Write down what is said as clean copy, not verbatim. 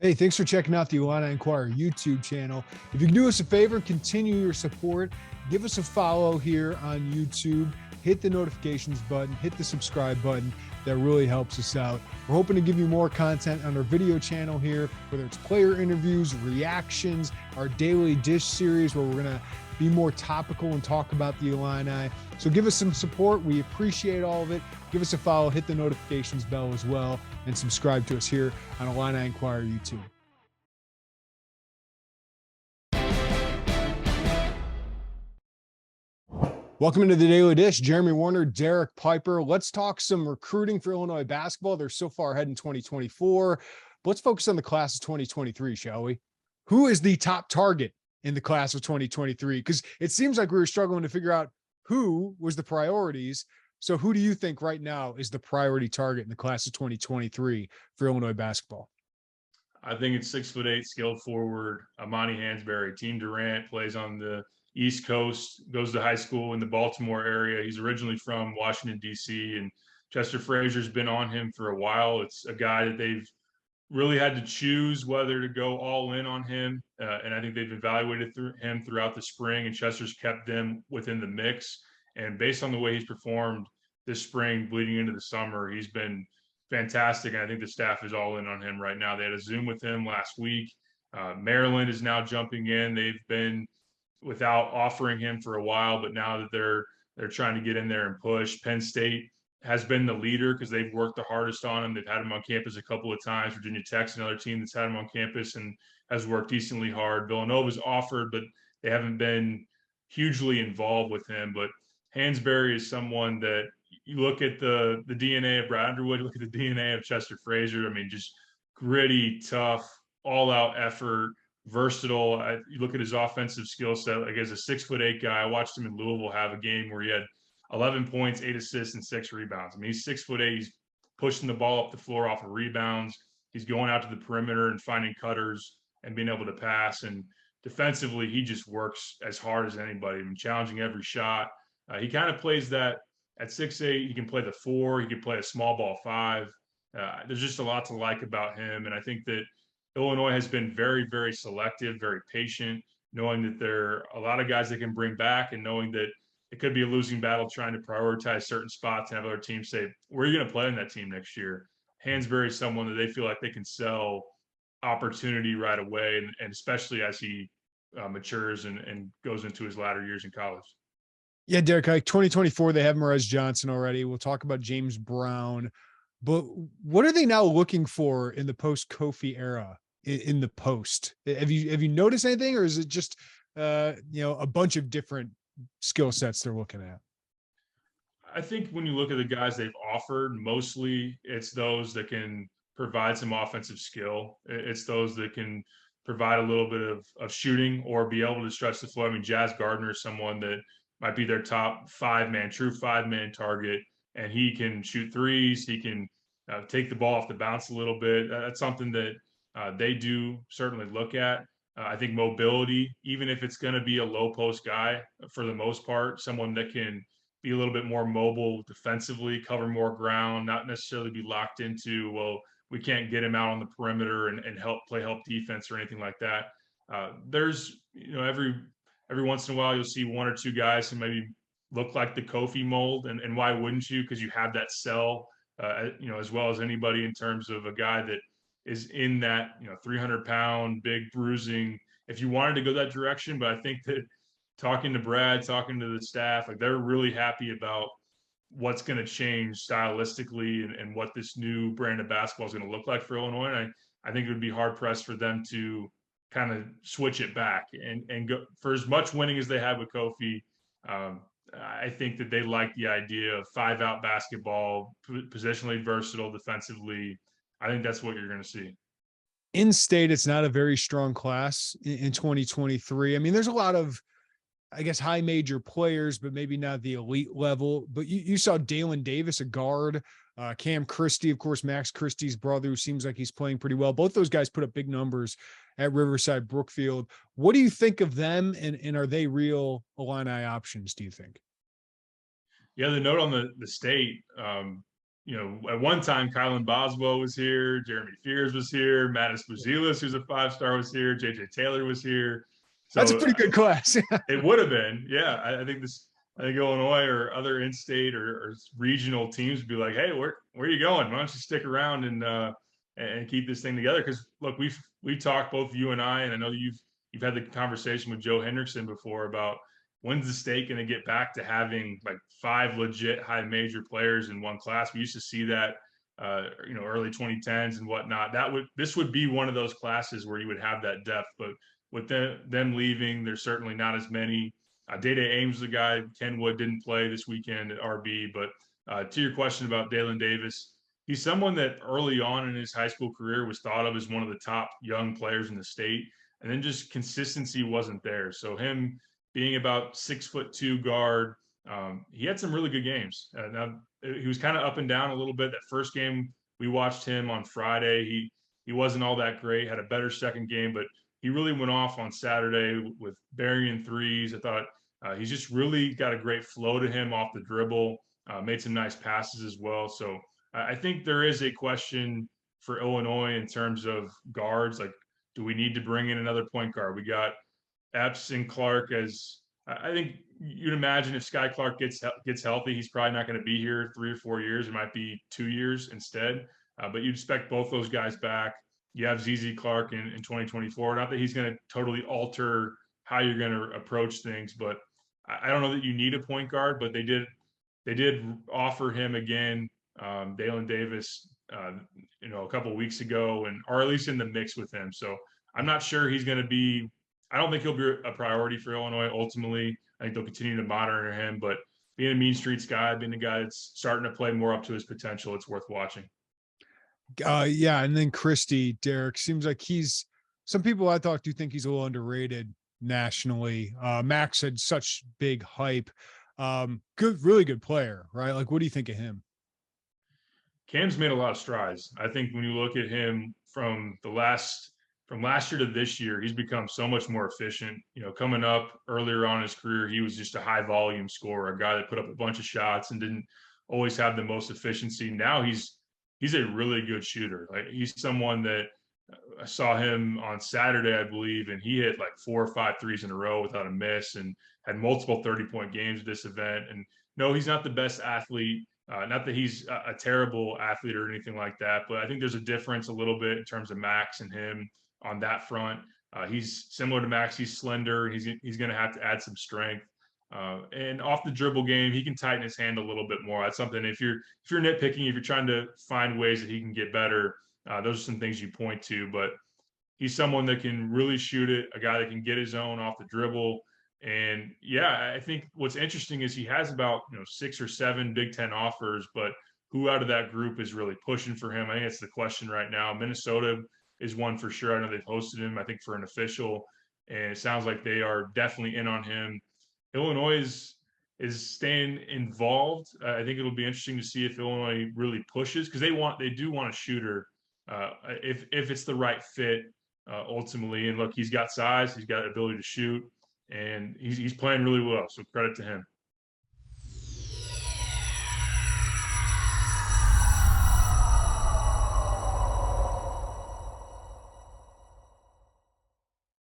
Hey, thanks for checking out the Illini Inquirer YouTube channel. If you can do us a favor, continue your support. Give us a follow here on YouTube. Hit the notifications button, hit the subscribe button. That really helps us out. We're hoping to give you more content on our video channel here, whether it's player interviews, reactions, our daily dish series where we're going to be more topical and talk about the Illini. So give us some support. We appreciate all of it. Give us a follow, hit the notifications bell as well, and subscribe to us here on Illini Inquirer YouTube. Welcome into the Daily Dish. Jeremy Werner, Derek Piper. Let's talk some recruiting for Illinois basketball. They're so far ahead in 2024. But let's focus on the class of 2023, shall we? Who is the top target in the class of 2023? Because it seems like we were struggling to figure out who was the priorities. So who do you think right now is the priority target in the class of 2023 for Illinois basketball? I think it's 6'8" skilled forward, Amani Hansberry. Team Durant, plays on the East Coast, goes to high school in the Baltimore area. He's originally from Washington, D.C., and Chester Frazier's been on him for a while. It's a guy that they've really had to choose whether to go all in on him. And I think they've evaluated him throughout the spring, and Chester's kept them within the mix. And based on the way he's performed this spring, bleeding into the summer, he's been fantastic. And I think the staff is all in on him right now. They had a Zoom with him last week. Maryland is now jumping in. They've been without offering him for a while, but now that they're trying to get in there and push. Penn State has been the leader because they've worked the hardest on him. They've had him on campus a couple of times. Virginia Tech's another team that's had him on campus and has worked decently hard. Villanova's offered, but they haven't been hugely involved with him. But Hansberry is someone that you look at the DNA of Brad Underwood, look at the DNA of Chester Frazier. I mean, just gritty, tough, all-out effort, versatile. You look at his offensive skill set, like as a 6'8" guy. I watched him in Louisville have a game where he had 11 points, 8 assists, and 6 rebounds. I mean, he's 6'8". He's pushing the ball up the floor off of rebounds. He's going out to the perimeter and finding cutters and being able to pass. And defensively, he just works as hard as anybody. I mean, challenging every shot. He kind of plays that at 6'8". He can play the 4. He can play a small ball 5. There's just a lot to like about him. And I think that Illinois has been very, very selective, very patient, knowing that there are a lot of guys they can bring back and knowing that it could be a losing battle trying to prioritize certain spots and have other teams say, where are you going to play in that team next year? Hansberry is someone that they feel like they can sell opportunity right away, and especially as he matures and goes into his latter years in college. Yeah, Derek, like 2024, they have Morez Johnson already. We'll talk about James Brown. But what are they now looking for in the post-Kofi era in the post? Have you noticed anything, or is it just a bunch of different skill sets they're looking at? I think when you look at the guys they've offered, mostly it's those that can provide some offensive skill. It's those that can provide a little bit of shooting or be able to stretch the floor. I mean, Jazz Gardner is someone that might be their top true five-man target, and he can shoot threes. He can take the ball off the bounce a little bit. That's something that they do certainly look at. I think mobility, even if it's going to be a low post guy for the most part, someone that can be a little bit more mobile defensively, cover more ground, not necessarily be locked into, well, we can't get him out on the perimeter and help defense or anything like that. There's, every once in a while you'll see one or two guys who maybe look like the Kofi mold, and why wouldn't you? Because you have that cell, as well as anybody in terms of a guy that is in that 300-pound, big bruising. If you wanted to go that direction, but I think that talking to Brad, talking to the staff, like they're really happy about what's going to change stylistically and what this new brand of basketball is going to look like for Illinois. And I think it would be hard pressed for them to kind of switch it back and go for as much winning as they had with Kofi. I think that they like the idea of 5-out basketball, positionally versatile, defensively. I think that's what you're going to see. In state, it's not a very strong class in 2023. I mean, there's a lot of, I guess, high major players, but maybe not the elite level. But you saw Dalen Davis, a guard, Cam Christie, of course, Max Christie's brother, who seems like he's playing pretty well. Both those guys put up big numbers at Riverside Brookfield. What do you think of them, and are they real Illini options, do you think? Yeah, the note on the state, at one time, Kylan Boswell was here, Jeremy Fears was here, Mattis Buzelis, who's a 5-star, was here, JJ Taylor was here. That's a So pretty good class. it would have been, yeah. I think Illinois or other in-state or regional teams would be like, hey, where are you going? Why don't you stick around and keep this thing together? Because look, we've talked, both you and I know you've had the conversation with Joe Hendrickson before about when's the state going to get back to having like 5 legit high major players in one class. We used to see that early 2010s and whatnot. This would be one of those classes where you would have that depth, but with them leaving, there's certainly not as many. Day-Day Ames was a guy. Ken Wood didn't play this weekend at RB, but to your question about Dalen Davis, he's someone that early on in his high school career was thought of as one of the top young players in the state, and then just consistency wasn't there. So him being about 6'2" guard, he had some really good games. Now he was kind of up and down a little bit. That first game we watched him on Friday, he wasn't all that great. Had a better second game, but he really went off on Saturday with burying threes. I thought he's just really got a great flow to him off the dribble. Made some nice passes as well. So I think there is a question for Illinois in terms of guards. Like, do we need to bring in another point guard? We got Epps and Clark as I think you'd imagine if Sky Clark gets healthy, he's probably not going to be here 3 or 4 years. It might be 2 years instead. But you'd expect both those guys back. You have ZZ Clark in 2024. Not that he's going to totally alter how you're going to approach things, but I don't know that you need a point guard. But they did offer him again, Dalen Davis, a couple of weeks ago, and or at least in the mix with him. So I'm not sure he's going to be. I don't think he'll be a priority for Illinois ultimately. I think they'll continue to monitor him, but being a mean streets guy, being a guy that's starting to play more up to his potential, it's worth watching. Yeah, and then Christie, Derek, seems like some people I talked to think he's a little underrated nationally. Max had such big hype. Really good player, right? Like, what do you think of him? Cam's made a lot of strides. I think when you look at him from last year to this year, he's become so much more efficient. Coming up earlier on in his career, he was just a high volume scorer, a guy that put up a bunch of shots and didn't always have the most efficiency. Now he's a really good shooter. Like, he's someone that I saw him on Saturday, I believe, and he hit like 4 or 5 threes in a row without a miss and had multiple 30-point games at this event. And no, he's not the best athlete. Not that he's a terrible athlete or anything like that, but I think there's a difference a little bit in terms of Max and him on that front. He's similar to Max. He's slender. He's going to have to add some strength. And off the dribble game, he can tighten his hand a little bit more. That's something, if you're nitpicking, if you're trying to find ways that he can get better, those are some things you point to. But he's someone that can really shoot it, a guy that can get his own off the dribble. And yeah, I think what's interesting is he has about 6 or 7 Big Ten offers, but who out of that group is really pushing for him? I think that's the question right now. Minnesota is one for sure. I know they've hosted him, I think, for an official, and it sounds like they are definitely in on him. Illinois is staying involved. I think it'll be interesting to see if Illinois really pushes, because they do want a shooter if it's the right fit ultimately. And look, he's got size, he's got ability to shoot, and he's playing really well. So credit to him.